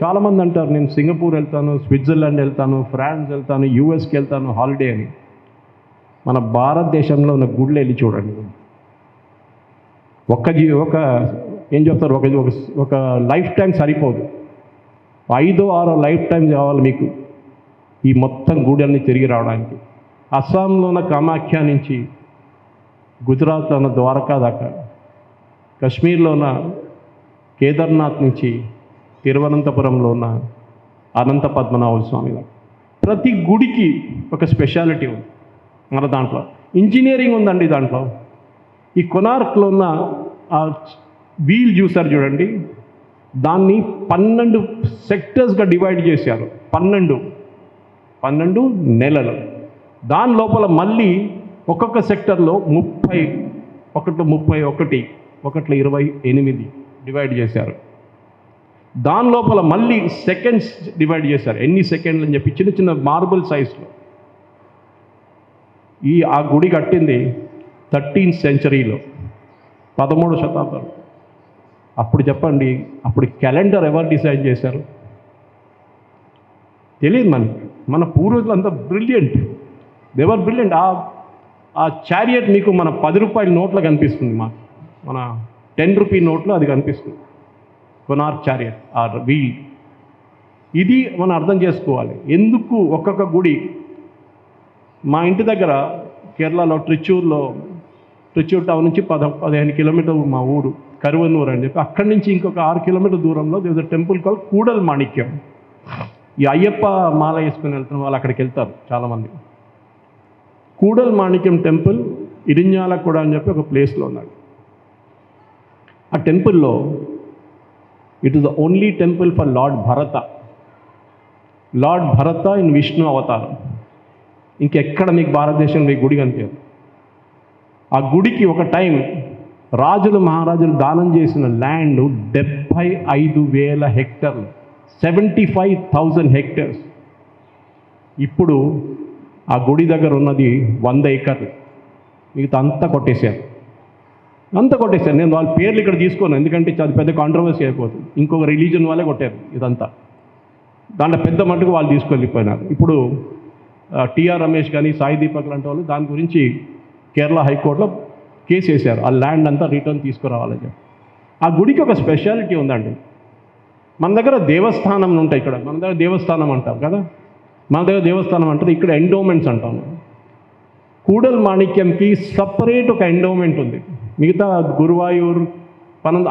చాలామంది అంటారు నేను సింగపూర్ వెళ్తాను, స్విట్జర్లాండ్ వెళ్తాను, ఫ్రాన్స్ వెళ్తాను, యూఎస్కి వెళ్తాను హాలిడే అని. మన భారతదేశంలో ఉన్న గుళ్ళు వెళ్ళి చూడండి. ఒక ఏం చెప్తారు, ఒక లైఫ్ టైం సరిపోదు, 5-6 లైఫ్ టైం కావాలి మీకు ఈ మొత్తం గుడిని తిరిగి రావడానికి. అస్సాంలో ఉన్న కామాఖ్య నుంచి గుజరాత్లో ఉన్న ద్వారకా దాకా, కశ్మీర్లో ఉన్న కేదార్నాథ్ నుంచి తిరువనంతపురంలో ఉన్న అనంత పద్మనాభ స్వామి దాకా ప్రతి గుడికి ఒక స్పెషాలిటీ ఉంది. మన దాంట్లో ఇంజనీరింగ్ ఉందండి. దాంట్లో ఈ కొనార్క్లో ఉన్న ఆ వీల్ చూసారు చూడండి, దాన్ని 12 సెక్టర్స్గా డివైడ్ చేశారు. 12 నెలలు. దాని లోపల మళ్ళీ ఒక్కొక్క సెక్టర్లో 31 ఒకట్లో 28 డివైడ్ చేశారు. దాని లోపల మళ్ళీ సెకండ్స్ డివైడ్ చేశారు, ఎన్ని సెకండ్లు అని చెప్పి చిన్న చిన్న మార్బుల్ సైజ్లో. ఆ గుడి కట్టింది 13th సెంచరీలో, 13వ శతాబ్దం. అప్పుడు చెప్పండి, అప్పుడు క్యాలెండర్ ఎవరు డిసైడ్ చేశారు తెలియదు మనకి. మన పూర్వజులు అంతా బ్రిలియంట్, దేవర్ బ్రిలియంట్. ఆ చారియట్ మీకు మన 10 రూపాయల నోట్లో కనిపిస్తుంది, మన 10 రూపీ నోట్లో అది కనిపిస్తుంది, కొనార్క్ చారియట్ ఆర్ వీల్. ఇది మనం అర్థం చేసుకోవాలి. ఎందుకు ఒక్కొక్క గుడి. మా ఇంటి దగ్గర కేరళలో ట్రిచ్చూర్ టౌన్ నుంచి 15 కిలోమీటర్లు మా ఊరు కరువన్నూరు అని చెప్పి, అక్కడి నుంచి ఇంకొక 6 కిలోమీటర్ దూరంలో there is a temple call Koodal Manikyam. ఈ అయ్యప్ప మాల వేసుకుని వెళ్తున్న వాళ్ళు అక్కడికి వెళ్తారు చాలామంది. కూడల్ మాణిక్యం టెంపుల్ ఇరింజాలకుడ అని చెప్పి ఒక ప్లేస్లో ఉన్నాడు. ఆ టెంపుల్లో it is the only temple for lord Bharata in Vishnu అవతారం. ఇంకెక్కడ మీకు భారతదేశంలో ఈ గుడి కనిపించదు. ఆ గుడికి ఒక టైం రాజులు మహారాజులు దానం చేసిన ల్యాండ్ 75,000 హెక్టర్లు, 75,000 హెక్టర్స్. ఇప్పుడు ఆ గుడి దగ్గర ఉన్నది 100 ఎకర్లు. మిగతా అంతా కొట్టేశారు. నేను వాళ్ళ పేర్లు ఇక్కడ తీసుకోను, ఎందుకంటే అది పెద్ద కాంట్రవర్సీ అయిపోతుంది. ఇంకొక రిలీజన్ వాళ్ళే కొట్టారు ఇదంతా. దాంట్లో పెద్ద మట్టుకు వాళ్ళు తీసుకెళ్ళిపోయినారు. ఇప్పుడు టిఆర్ రమేష్ కానీ సాయి దీపక్ లాంటి వాళ్ళు దాని గురించి కేరళ హైకోర్టులో కేసు వేశారు, ఆ ల్యాండ్ అంతా రిటర్న్ తీసుకురావాలని చెప్పి. ఆ గుడికి ఒక స్పెషాలిటీ ఉందండి. మన దగ్గర దేవస్థానం ఉంటాయి, ఇక్కడ మన దగ్గర దేవస్థానం అంటాం కదా, మన దగ్గర దేవస్థానం అంటారు, ఇక్కడ ఎండోమెంట్స్ అంటాము. కూడల్ మాణిక్యంకి సపరేట్ ఒక ఎండోమెంట్ ఉంది. మిగతా గురువాయూర్,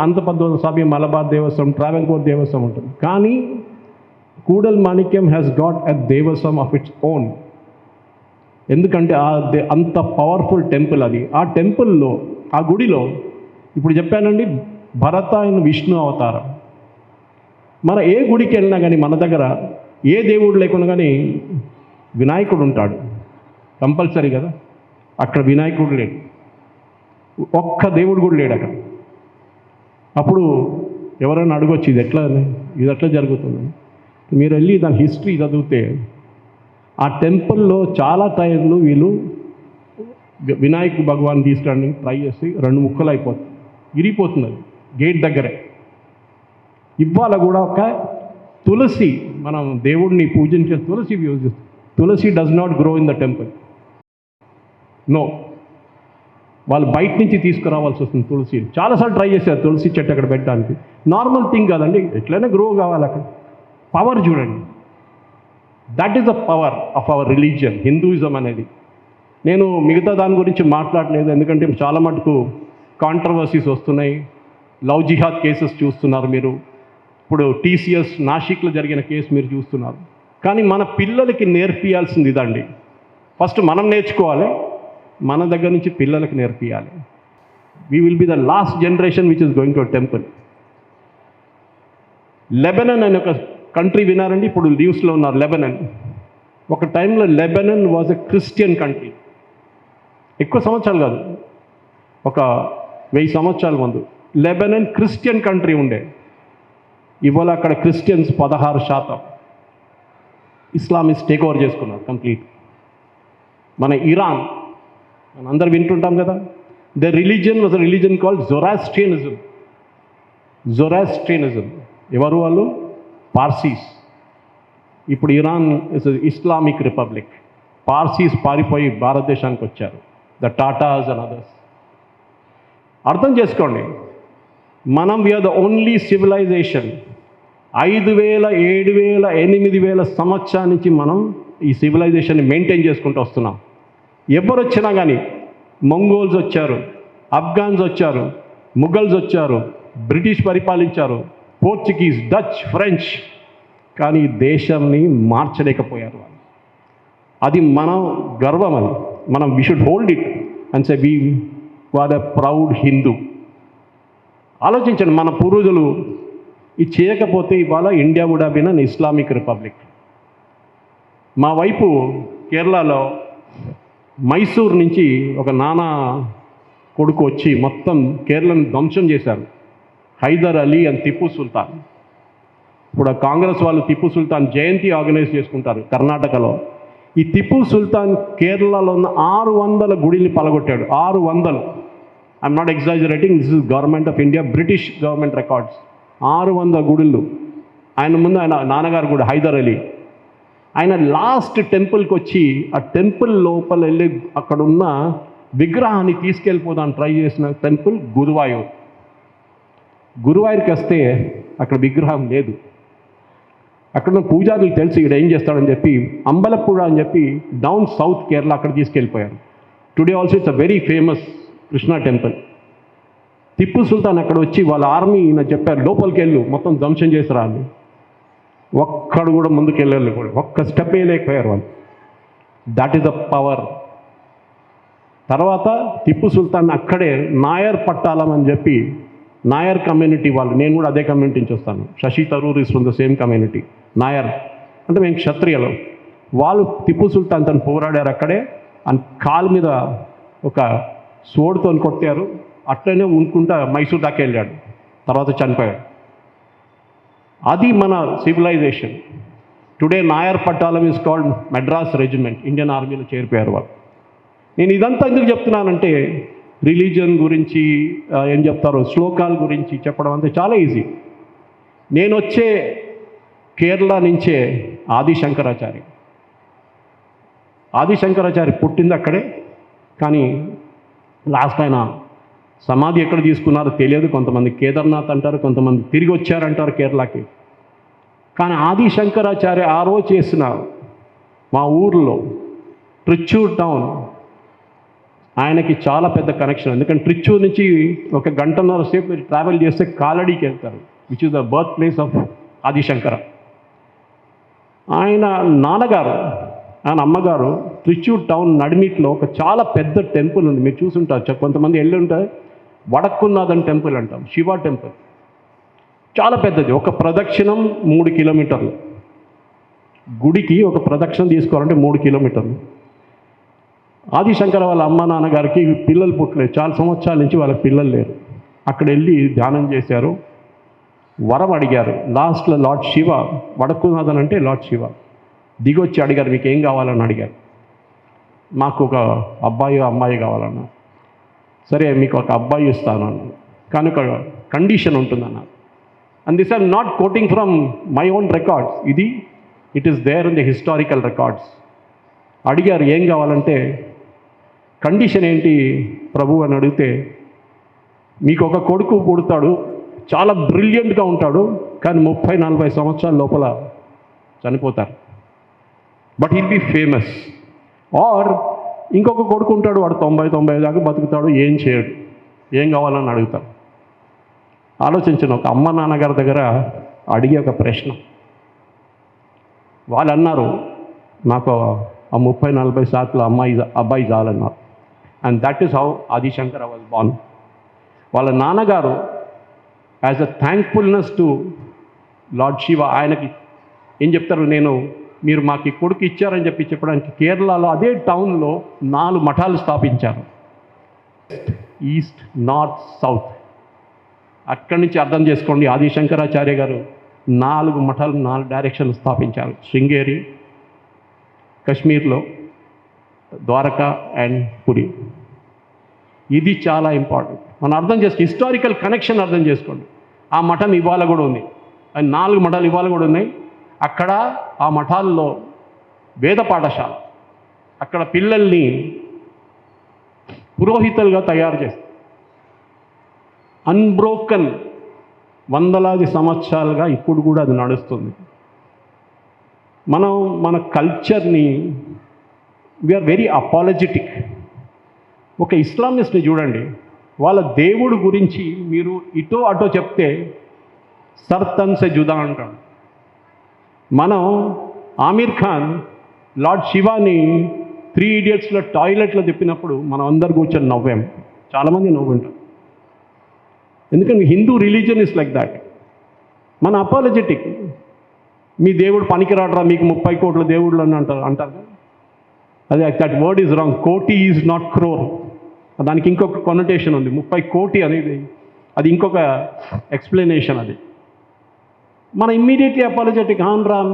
అంతపద్మ స్వామి, మలబార్ దేవస్థానం, ట్రావెంకోర్ దేవస్థానం ఉంటుంది. కానీ కూడల్ మాణిక్యం has got a Devasthanam of its own. ఎందుకంటే అంత పవర్ఫుల్ టెంపుల్ అది. ఆ టెంపుల్లో, ఆ గుడిలో ఇప్పుడు చెప్పానండి, భరత ఇన్ విష్ణు అవతారం. మన ఏ గుడికి వెళ్ళినా కానీ మన దగ్గర ఏ దేవుడు లేకున్నా కానీ వినాయకుడు ఉంటాడు కంపల్సరీ కదా. అక్కడ వినాయకుడు లేడు, ఒక్క దేవుడు కూడా లేడు అక్కడ. అప్పుడు ఎవరైనా అడగొచ్చు ఇది ఎట్లా జరుగుతుందని. మీరు వెళ్ళి దాని హిస్టరీ చదివితే ఆ టెంపుల్లో చాలా టైర్లు వీళ్ళు వినాయక భగవాన్ తీసుకురావడానికి ట్రై చేసి 2 ముక్కలు అయిపోతుంది, ఇరిగిపోతుంది అది గేట్ దగ్గరే. ఇవాళ కూడా ఒక తులసి, మనం దేవుడిని పూజించే తులసి యూజ్ చేస్తాం. Tulsi does not grow in the temple, no. వాళ్ళు బయట నుంచి తీసుకురావాల్సి వస్తుంది తులసి. చాలాసార్లు ట్రై చేశారు తులసి చెట్టు అక్కడ పెట్టడానికి. నార్మల్ థింగ్ కాదండి, ఎట్లయినా గ్రో కావాలి అక్కడ. పవర్ చూడండి, that is the power of our religion, Hinduism అనేది. నేను మిగతా దాని గురించి మాట్లాడలేదు, ఎందుకంటే చాలా మటుకు కాంట్రవర్సీస్ వస్తున్నాయి. లవ్ జిహాద్ కేసెస్ చూస్తున్నారు మీరు. ఇప్పుడు టీసీఎస్ నాసిక్లో జరిగిన కేసు మీరు చూస్తున్నారు. కానీ మన పిల్లలకి నేర్పియాల్సింది ఇదండి. ఫస్ట్ మనం నేర్చుకోవాలి, మన దగ్గర నుంచి పిల్లలకి నేర్పియాలి. We will be the last generation which is going to temple. Lebanon అనే ఒక కంట్రీ వినారండి, ఇప్పుడు న్యూస్లో ఉన్నారు లెబనన్. ఒక టైంలో Lebanon was a Christian country. ఎక్కువ సంవత్సరాలు కాదు, ఒక 1000 సంవత్సరాల ముందు లెబనన్ క్రిస్టియన్ కంట్రీ ఉండే. ఇవాళ అక్కడ క్రిస్టియన్స్ 16%. ఇస్లామిస్ట్ టేక్ ఓవర్ చేసుకున్నారు కంప్లీట్. మన ఇరాన్, మనం అందరు వింటుంటాం కదా, the religion was a religion called Zoroastrianism. ఎవరు వాళ్ళు? పార్సీస్. ఇప్పుడు Iran is Islamic republic. Parsis పారిపోయి భారతదేశానికి వచ్చారు, ద టాటాస్ అండ్ అదర్స్. అర్థం చేసుకోండి, మనం వీఆర్ ద ఓన్లీ సివిలైజేషన్. 5,000, 7,000, 8,000 సంవత్సరాల నుంచి మనం ఈ సివిలైజేషన్ని మెయింటైన్ చేసుకుంటూ వస్తున్నాం. ఎవరు వచ్చినా కానీ, మంగోల్స్ వచ్చారు, ఆఫ్ఘన్స్ వచ్చారు, ముఘల్స్ వచ్చారు, బ్రిటిష్ పరిపాలించారు, పోర్చుగీస్, డచ్, ఫ్రెంచ్, కానీ దేశాన్ని మార్చలేకపోయారు. అది మన గర్వం. అది మనం we should hold it and say we are a proud Hindu. ఆలోచించండి, మన పూర్వజులు ఇది చేయకపోతే ఇవాళ India would have been an Islamic republic. మా వైపు కేరళలో మైసూర్ నుంచి ఒక నానా కొడుకు వచ్చి మొత్తం కేరళను ధ్వంసం చేశారు, హైదర్ అలీ అండ్ టిప్పు సుల్తాన్. ఇప్పుడు కాంగ్రెస్ వాళ్ళు టిప్పు సుల్తాన్ జయంతి ఆర్గనైజ్ చేసుకుంటారు కర్ణాటకలో. ఈ టిప్పు సుల్తాన్ కేరళలో ఉన్న 600 గుడిని పలగొట్టాడు. 600. I'm not exaggerating, this is government of India, British government records. 600 గుడులు. ఆయన ముందు ఆయన నాన్నగారు కూడా హైదర్ అలీ. ఆయన లాస్ట్ టెంపుల్కి వచ్చి ఆ టెంపుల్ లోపల వెళ్ళి అక్కడున్న విగ్రహాన్ని తీసుకెళ్ళిపోదాన్ని ట్రై చేసిన టెంపుల్ గురువాయూర్. గురువాయూర్కి వస్తే అక్కడ విగ్రహం లేదు. అక్కడ పూజారులు తెలిసి ఇక్కడ ఏం చేస్తాడని చెప్పి అంబలపుర అని చెప్పి డౌన్ సౌత్ కేరళ అక్కడ తీసుకెళ్ళిపోయారు. Today also it's a very famous Krishna temple. Tipu Sultan అక్కడ వచ్చి వాళ్ళ ఆర్మీ నాకు చెప్పారు, లోపలికి వెళ్ళు, మొత్తం ధ్వంసం చేసి రాలి. ఒక్కడు కూడా ముందుకు వెళ్ళాలి, కూడా ఒక్క స్టెప్ వేయలేకపోయారు వాళ్ళు. That is the power. తర్వాత టిప్పు సుల్తాన్ అక్కడే నాయర్ పట్టాలం అని చెప్పి, నాయర్ కమ్యూనిటీ వాళ్ళు, నేను కూడా అదే కమ్యూనిటీ నుంచి వస్తాను, Shashi Tharoor is from the same community. Nair అంటే మేము క్షత్రియులు. వాళ్ళు టిప్పు సుల్తాన్ తను పోరాడారు అక్కడే. అండ్ కాలు మీద ఒక సోడ్తో కొట్టారు, అట్లనే ఉనుకుంటా మైసూర్ దాకా వెళ్ళాడు, తర్వాత చనిపోయాడు. అది మన civilisation. Today Nair Pattalam is called Madras regiment. Indian ఆర్మీలో చేరిపోయారు వాళ్ళు. నేను ఇదంతా ఎందుకు చెప్తున్నానంటే, రిలీజియన్ గురించి ఏం చెప్తారో, శ్లోకాల గురించి చెప్పడం అంతే చాలా ఈజీ. నేను వచ్చే కేరళ నుంచే ఆదిశంకరాచార్య. ఆదిశంకరాచార్య పుట్టింది అక్కడే, కానీ లాస్ట్ ఆయన సమాధి ఎక్కడ తీసుకున్నారో తెలియదు. కొంతమంది కేదార్నాథ్ అంటారు, కొంతమంది తిరిగి వచ్చారంటారు కేరళకి. కానీ ఆదిశంకరాచార్య ఆ రోజు చేసిన మా ఊర్లో ట్రిచ్చూర్ టౌన్ ఆయనకి చాలా పెద్ద కనెక్షన్. ఎందుకంటే ట్రిచ్చూర్ నుంచి 1 గంటన్నర సేపు ట్రావెల్ చేస్తే కాలడీకి వెళ్తారు, which is the birth place of Adi Shankara. ఆయన నాన్నగారు, ఆయన అమ్మగారు ట్రిచ్చూర్ టౌన్ నడిమిట్లో ఒక చాలా పెద్ద టెంపుల్ ఉంది, మీరు చూసుంటారు, కొంతమంది వెళ్ళి ఉంటారు. వడక్కున్నాథన్ టెంపుల్ అంటాం, శివ టెంపుల్. చాలా పెద్దది. ఒక ప్రదక్షిణం 3 కిలోమీటర్లు. గుడికి ఒక ప్రదక్షిణం తీసుకోవాలంటే 3 కిలోమీటర్లు. ఆదిశంకర వాళ్ళ అమ్మ నాన్నగారికి పిల్లలు పుట్టలేదు, చాలా సంవత్సరాల నుంచి వాళ్ళకి పిల్లలు లేరు. అక్కడ వెళ్ళి ధ్యానం చేశారు, వరం అడిగారు. లాస్ట్లో లార్డ్ శివ, వడక్కునాథన్ అంటే లార్డ్ శివ, దిగొచ్చి అడిగారు, మీకు ఏం కావాలని అడిగారు. మాకు ఒక అబ్బాయి అమ్మాయి కావాలన్నారు. సరే మీకు ఒక అబ్బాయి ఇస్తాను అన్నారు, కానీ ఒక కండిషన్ ఉంటుందన్నారు. And this are not quoting from my own records, ఇది it is there in the historical records. అడిగారు ఏం కావాలంటే, కండిషన్ ఏంటి ప్రభు అని అడిగితే, మీకు ఒక కొడుకు పుడతాడు, చాలా బ్రిలియంట్గా ఉంటాడు, కానీ 30-40 సంవత్సరాల లోపల చనిపోతారు, but he'll be famous. Or ఇంకొక కొడుకు ఉంటాడు, వాడు 90 దాకా బతుకుతాడు, ఏం చేయడు, ఏం కావాలని అడుగుతాడు. ఆలోచించిన ఒక అమ్మ నాన్నగారి దగ్గర అడిగే ఒక ప్రశ్న. వాళ్ళు అన్నారు, నాకు ఆ 30-40 శాతం అబ్బాయి చాలన్నారు. And that is how Adishankara was born. వాళ్ళ నాన్నగారు as a thankfulness to lord Shiva, ఆయనకి ఏం చెప్తారు, మీరు మాకు ఈ కొడుకు ఇచ్చారని చెప్పడానికి కేరళలో అదే టౌన్లో 4 మఠాలు స్థాపించారు, ఈస్ట్, నార్త్, సౌత్. అక్కడి నుంచి అర్థం చేసుకోండి, ఆదిశంకరాచార్య గారు 4 మఠాలు 4 డైరెక్షన్లు స్థాపించారు. శృంగేరి, కశ్మీర్లో, ద్వారకా అండ్ పురి. ఇది చాలా ఇంపార్టెంట్. మనం అర్థం చేసుకో, హిస్టారికల్ కనెక్షన్ అర్థం చేసుకోండి. ఆ మఠం ఇవాళ కూడా ఉంది. అది 4 మఠాలు ఇవాళ కూడా ఉన్నాయి. అక్కడ ఆ మఠాల్లో వేద పాఠశాల, అక్కడ పిల్లల్ని పురోహితులుగా తయారు చేస్తారు. అన్బ్రోకన్ వందలాది సంవత్సరాలుగా ఇప్పుడు కూడా అది నడుస్తుంది. మనం మన కల్చర్ని వీఆర్ వెరీ అపాలజెటిక్. ఒక ఇస్లామిస్ట్ని చూడండి, వాళ్ళ దేవుడు గురించి మీరు ఇటో అటో చెప్తే సర్తన్ సే జుదా అంటాడు. మనం ఆమీర్ ఖాన్ లార్డ్ శివాని 3 ఇడియట్స్లో టాయిలెట్లో చెప్పినప్పుడు మనం అందరు కూర్చొని నవ్వాం. చాలామంది నవ్వుంటారు. ఎందుకంటే Hindu religion is like that. మన అపాలజెటిక్. మీ దేవుడు పనికిరాడరా, మీకు 30 కోట్ల దేవుళ్ళు అని అంటారు. అదే దట్ వర్డ్ ఈజ్ రాంగ్. కోటి ఈజ్ నాట్ క్రోర్. దానికి ఇంకొక కొనటేషన్ ఉంది. 30 కోటి అనేది అది ఇంకొక ఎక్స్ప్లెనేషన్. అది మన ఇమ్మీడియట్లీ అపాలజెటిక్. రామ్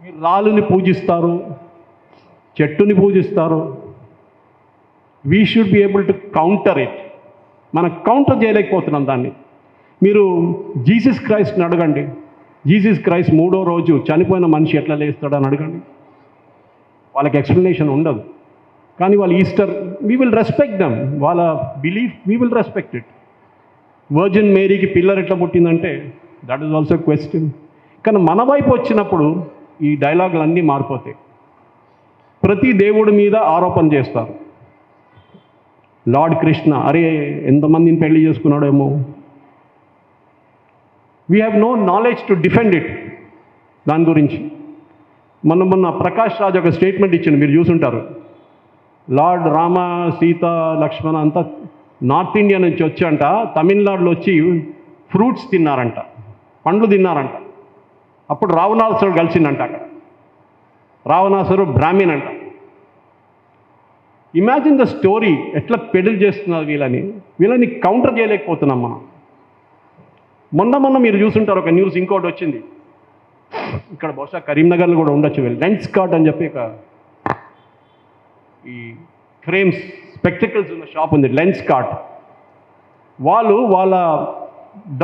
మీరు రాళ్ళని పూజిస్తారు, చెట్టుని పూజిస్తారు. We should be able to counter it. మనం కౌంటర్ చేయలేకపోతున్నాం దాన్ని. మీరు జీసస్ క్రైస్ట్ని అడగండి. జీసస్ క్రైస్ట్ 3వ రోజు చనిపోయిన మనిషి ఎట్లా లేస్తాడని అడగండి. వాళ్ళకి ఎక్స్ప్లెనేషన్ ఉండదు. కానీ వాళ్ళు Easter, we will respect them. వాళ్ళ belief we will respect it. Virgin మేరీకి పిల్లర్ ఎట్లా పుట్టిందంటే దట్ ఈస్ ఆల్సో క్వశ్చన్. కానీ మన వైపు వచ్చినప్పుడు ఈ డైలాగులు అన్నీ మారిపోతాయి. ప్రతి దేవుడి మీద ఆరోపణ చేస్తారు. లార్డ్ కృష్ణ, అరే ఎంతమందిని పెళ్లి చేసుకున్నాడేమో. We have no knowledge to defend it. దాని గురించి మొన్న ప్రకాష్ రాజ్ ఒక స్టేట్మెంట్ ఇచ్చింది, మీరు చూసుంటారు. లార్డ్ రామ, సీత, లక్ష్మణ అంతా నార్త్ ఇండియా నుంచి వచ్చంట తమిళనాడులో వచ్చి ఫ్రూట్స్ తిన్నారంట, పండ్లు తిన్నారంట. అప్పుడు రావణాసురుడు కలిసిందంట అక్కడ. రావణాసురుడు బ్రాహ్మణ్ అంట. Imagine the story. ఎట్లా పెడల్ చేస్తున్నారు వీళ్ళని కౌంటర్ చేయలేకపోతున్నాం మనం. మొన్న మీరు చూసుంటారు ఒక న్యూస్, ఇంకోటి వచ్చింది. ఇక్కడ బహుశా కరీంనగర్లో కూడా ఉండొచ్చు. లెన్స్ కార్ట్ అని చెప్పి ఒక ఈ ఫ్రేమ్స్, స్పెక్టికల్స్ ఉన్న షాప్ ఉంది, లెన్స్ కార్ట్. వాళ్ళ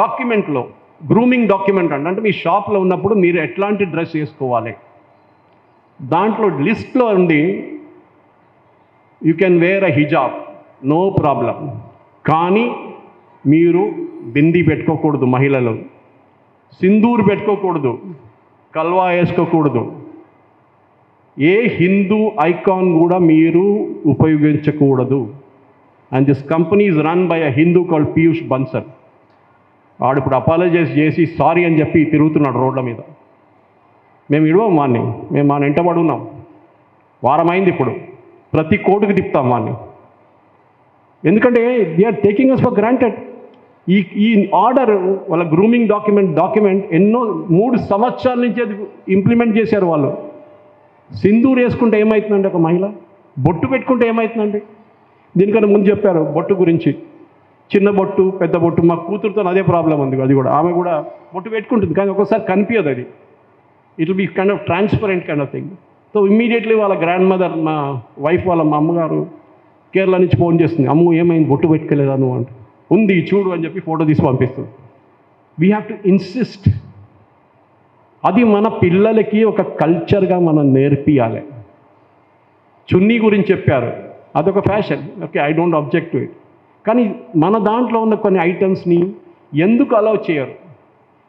డాక్యుమెంట్లో, గ్రూమింగ్ డాక్యుమెంట్ అంటే మీ షాప్లో ఉన్నప్పుడు మీరు ఎట్లాంటి డ్రెస్ వేసుకోవాలి, దాంట్లో లిస్ట్లో ఉంది you can wear a hijab, no problem. కానీ మీరు బిందీ పెట్టుకోకూడదు, మహిళలు సింధూర్ పెట్టుకోకూడదు, కల్వా వేసుకోకూడదు, ఏ హిందూ ఐకాన్ కూడా మీరు ఉపయోగించకూడదు. And this company is run by a Hindu called Piyush Bansal. వాడు ఇప్పుడు అపాలజైజ్ చేసి సారీ అని చెప్పి తిరుగుతున్నాడు రోడ్ల మీద. మేము ఇడవం వాడిని, మేము మన వెంటబడి ఉన్నాం. వారమైంది ఇప్పుడు. ప్రతి కోర్టుకి తిప్పుతాం వాడిని. ఎందుకంటే they are taking us for granted. ఈ ఆర్డర్, వాళ్ళ గ్రూమింగ్ డాక్యుమెంట్ ఎన్నో 3 సంవత్సరాల నుంచి అది ఇంప్లిమెంట్ చేశారు వాళ్ళు. సింధూర్ వేసుకుంటే ఏమవుతుందండి ఒక మహిళ, బొట్టు పెట్టుకుంటే ఏమవుతుందండి. దీనికన్నా ముందు చెప్పారు బొట్టు గురించి, చిన్న బొట్టు పెద్ద బొట్టు. మా కూతురుతో అదే ప్రాబ్లం ఉంది. అది కూడా ఆమె కూడా బొట్టు పెట్టుకుంటుంది, కానీ ఒక్కోసారి కనిపించదు. అది it will be kind of transparent kind of thing. So immediately వాళ్ళ గ్రాండ్ మదర్, మా వైఫ్ వాళ్ళ మా అమ్మగారు కేరళ నుంచి ఫోన్ చేస్తుంది, అమ్ము ఏమైంది బొట్టు పెట్టుకోలేదా నువ్వు అంటే. ఉంది చూడు అని చెప్పి ఫోటో తీసి పంపిస్తుంది. We have to insist. అది మన పిల్లలకి ఒక కల్చర్గా మనం నేర్పియాలి. చున్నీ గురించి చెప్పారు, అదొక fashion. Okay, I don't object to it. కానీ మన దాంట్లో ఉన్న కొన్ని ఐటమ్స్ని ఎందుకు అలౌ చేయరు?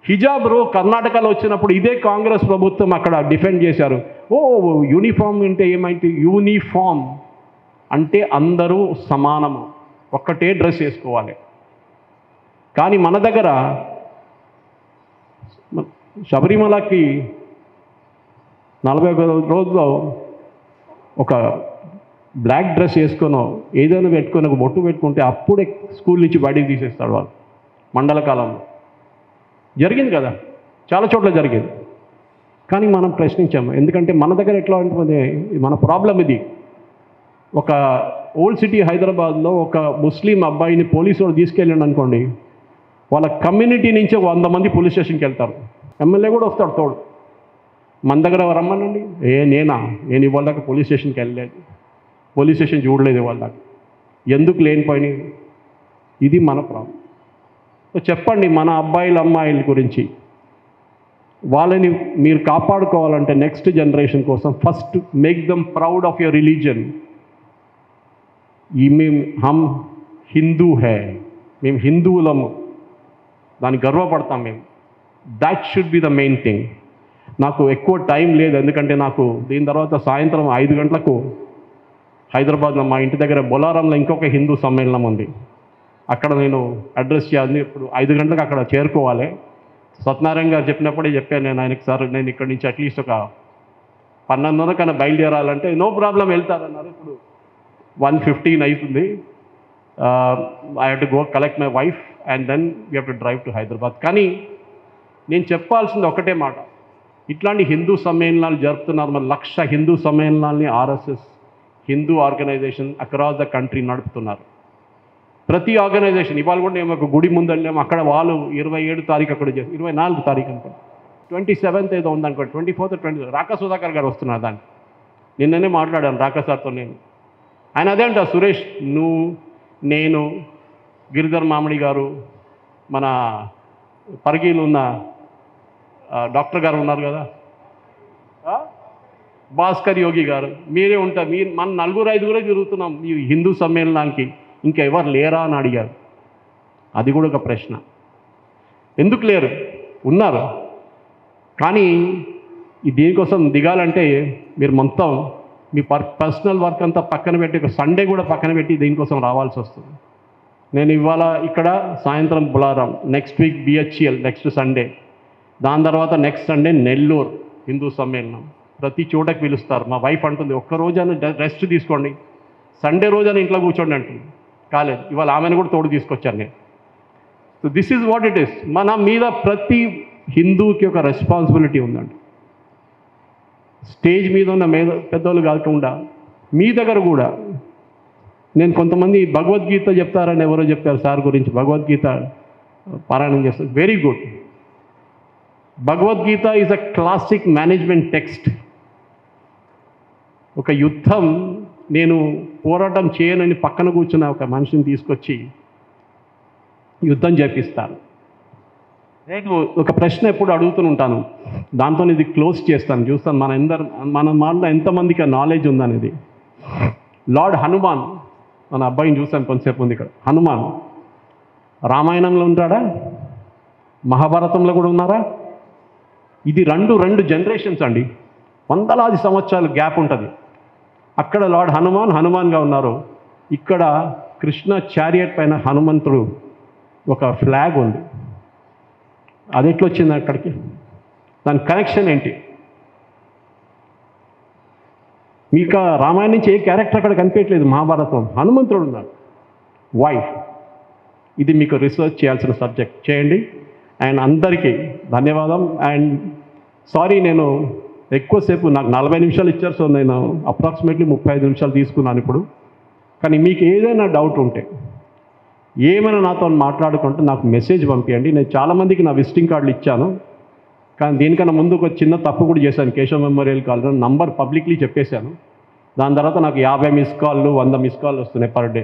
హిజాబ్ కర్ణాటకలో వచ్చినప్పుడు ఇదే కాంగ్రెస్ ప్రభుత్వం అక్కడ డిఫెండ్ చేశారు. యూనిఫామ్ అంటే ఏమైంది? యూనిఫామ్ అంటే అందరూ సమానము, ఒక్కటే డ్రెస్ వేసుకోవాలి. కానీ మన దగ్గర శబరిమలకి 41 రోజుల్లో ఒక బ్లాక్ డ్రెస్ వేసుకొనో ఏదైనా పెట్టుకొని ఒక బొట్టు పెట్టుకుంటే అప్పుడే స్కూల్ నుంచి బయటికి తీసేస్తాడు వాళ్ళు. మండల కాలంలో జరిగింది కదా, చాలా చోట్ల జరిగింది. కానీ మనం ప్రశ్నించాము. ఎందుకంటే మన దగ్గర ఎట్లా ఉంటుంది, మన ప్రాబ్లం ఇది. ఒక ఓల్డ్ సిటీ హైదరాబాద్లో ఒక ముస్లిం అబ్బాయిని పోలీసు వాళ్ళు తీసుకెళ్ళండి అనుకోండి, వాళ్ళ కమ్యూనిటీ నుంచి 100 మంది పోలీస్ స్టేషన్కి వెళ్తారు. ఎమ్మెల్యే కూడా వస్తాడు తోడు. మన దగ్గర రమ్మనండి, నేను ఇవాళ దాకా పోలీస్ స్టేషన్కి వెళ్ళలేదు, పోలీస్ స్టేషన్ చూడలేదు ఇవాళ దాకా. ఎందుకు లేనిపోయినాయి? ఇది మన ప్రాబ్లం. చెప్పండి మన అబ్బాయిల అమ్మాయిల గురించి. వాళ్ళని మీరు కాపాడుకోవాలంటే నెక్స్ట్ జనరేషన్ కోసం first make them proud of your religion. ఈ హమ్ హిందూ హే, మేము హిందువులము, దానికి గర్వపడతాం మేము. That should be the main thing. నాకు ఎక్కువ టైం లేదు, ఎందుకంటే నాకు దీని తర్వాత సాయంత్రం 5 గంటలకు హైదరాబాద్లో మా ఇంటి దగ్గర బొలారంలో ఇంకొక హిందూ సమ్మేళనం ఉంది. అక్కడ నేను అడ్రస్ చేయాలి. ఇప్పుడు 5 గంటలకు అక్కడ చేరుకోవాలి. సత్యనారాయణ గారు చెప్పినప్పుడే చెప్పాను నేను ఆయనకి, సార్ నేను ఇక్కడి నుంచి అట్లీస్ట్ ఒక 12:30 కన్నా బయలుదేరాలంటే నో ప్రాబ్లం వెళ్తారన్నారు. ఇప్పుడు 1:15 అవుతుంది. I have to go collect my wife and then we have to drive to Hyderabad. కానీ నేను చెప్పాల్సింది ఒకటే మాట, ఇట్లాంటి హిందూ సమ్మేళనాలు జరుపుతున్నారు. మరి 1,00,000 హిందూ సమ్మేళనాల్ని RSS Hindu organisation across the country నడుపుతున్నారు. ప్రతి ఆర్గనైజేషన్ ఇవాళ కూడా మేము ఒక గుడి ముందళ్ళాము, అక్కడ వాళ్ళు 27 తారీఖు అక్కడ చేసి 24 తారీఖు అనుకో, 27th ఏదో ఉందనుకో, 24th 20 రాకా సుధాకర్ గారు వస్తున్నారు. దాన్ని నిన్ననే మాట్లాడాను రాకా సార్తో నేను. ఆయన అదే అంట, సురేష్ నువ్వు నేను గిరిధర్ మామిడి గారు, మన పరిగిలు ఉన్న డాక్టర్ గారు ఉన్నారు కదా, భాస్కర్ యోగి గారు, మీరే ఉంటారు. మీరు మన 4-5 తిరుగుతున్నాం ఈ హిందూ సమ్మేళనానికి, ఇంకా ఎవరు లేరా అని అడిగారు. అది కూడా ఒక ప్రశ్న. ఎందుకు లేరు? ఉన్నారు. కానీ దీనికోసం దిగాలంటే మీరు మొత్తం మీ పర్సనల్ వర్క్ అంతా పక్కన పెట్టి, ఒక సండే కూడా పక్కన పెట్టి దీనికోసం రావాల్సి వస్తుంది. నేను ఇవాళ ఇక్కడ సాయంత్రం Bolarum, next week BHEL, next Sunday, దాని తర్వాత నెక్స్ట్ సండే నెల్లూరు హిందూ సమ్మేళనం. ప్రతి చోటకి పిలుస్తారు. మా వైఫ్ అంటుంది ఒక్కరోజు రెస్ట్ తీసుకోండి, సండే రోజు ఇంట్లో కూర్చోండి అంటుంది. కాలేదు, ఇవాళ ఆమెను కూడా తోడు తీసుకొచ్చాను నేను. So this is what it is. మన మీద ప్రతి హిందూకి ఒక రెస్పాన్సిబిలిటీ ఉందండి. స్టేజ్ మీద ఉన్న పెద్దోళ్ళు కాకుండా మీ దగ్గర కూడా. నేను కొంతమంది భగవద్గీత చెప్తారని ఎవరో చెప్పారు సార్ గురించి, భగవద్గీత పారాయణం చేస్తారు. Very good. Bhagavad Gita is a classic management text. ఒక యుద్ధం నేను పోరాటం చేయనని పక్కన కూర్చున్న ఒక మనిషిని తీసుకొచ్చి యుద్ధం చేపిస్తాను. నేను ఒక ప్రశ్న ఎప్పుడు అడుగుతుంటాను, దాంతో ఇది క్లోజ్ చేస్తాను, చూస్తాను మన మాటలో ఎంతమందికి నాలెడ్జ్ ఉందనేది. లార్డ్ హనుమాన్, మన అబ్బాయిని చూస్తాను కొంతసేపు ఉంది ఇక్కడ. హనుమాన్ రామాయణంలో ఉంటాడా? మహాభారతంలో కూడా ఉన్నారా? ఇది రెండు జనరేషన్స్ అండి, వందలాది సంవత్సరాలు గ్యాప్ ఉంటుంది. అక్కడ లార్డ్ హనుమాన్గా ఉన్నారు, ఇక్కడ కృష్ణ చారియట్ పైన హనుమంతుడు ఒక ఫ్లాగ్ ఉంది. అది ఎట్లొచ్చింది అక్కడికి? దాని కనెక్షన్ ఏంటి? మీకు రామాయణం నుంచి ఏ క్యారెక్టర్ అక్కడ కనిపించట్లేదు. మహాభారతం హనుమంతుడు ఉన్నాడు. వై? ఇది మీకు రీసెర్చ్ చేయాల్సిన సబ్జెక్ట్, చేయండి. అండ్ అందరికీ ధన్యవాదం. అండ్ సారీ, నేను ఎక్కువసేపు, నాకు 40 నిమిషాలు ఇచ్చారు, సో నేను అప్రాక్సిమేట్లీ 35 నిమిషాలు తీసుకున్నాను ఇప్పుడు. కానీ మీకు ఏదైనా డౌట్ ఉంటే, ఏమైనా నాతో మాట్లాడుకుంటే నాకు మెసేజ్ పంపించండి. నేను చాలామందికి నా విజిటింగ్ కార్డులు ఇచ్చాను, కానీ దీనికన్నా ముందు ఒక చిన్న తప్పు కూడా చేశాను. Keshava memorial college number publicly చెప్పేశాను. దాని తర్వాత నాకు 50 మిస్ కాల్లు 100 మిస్ కాల్లు వస్తున్నాయి పర్ డే.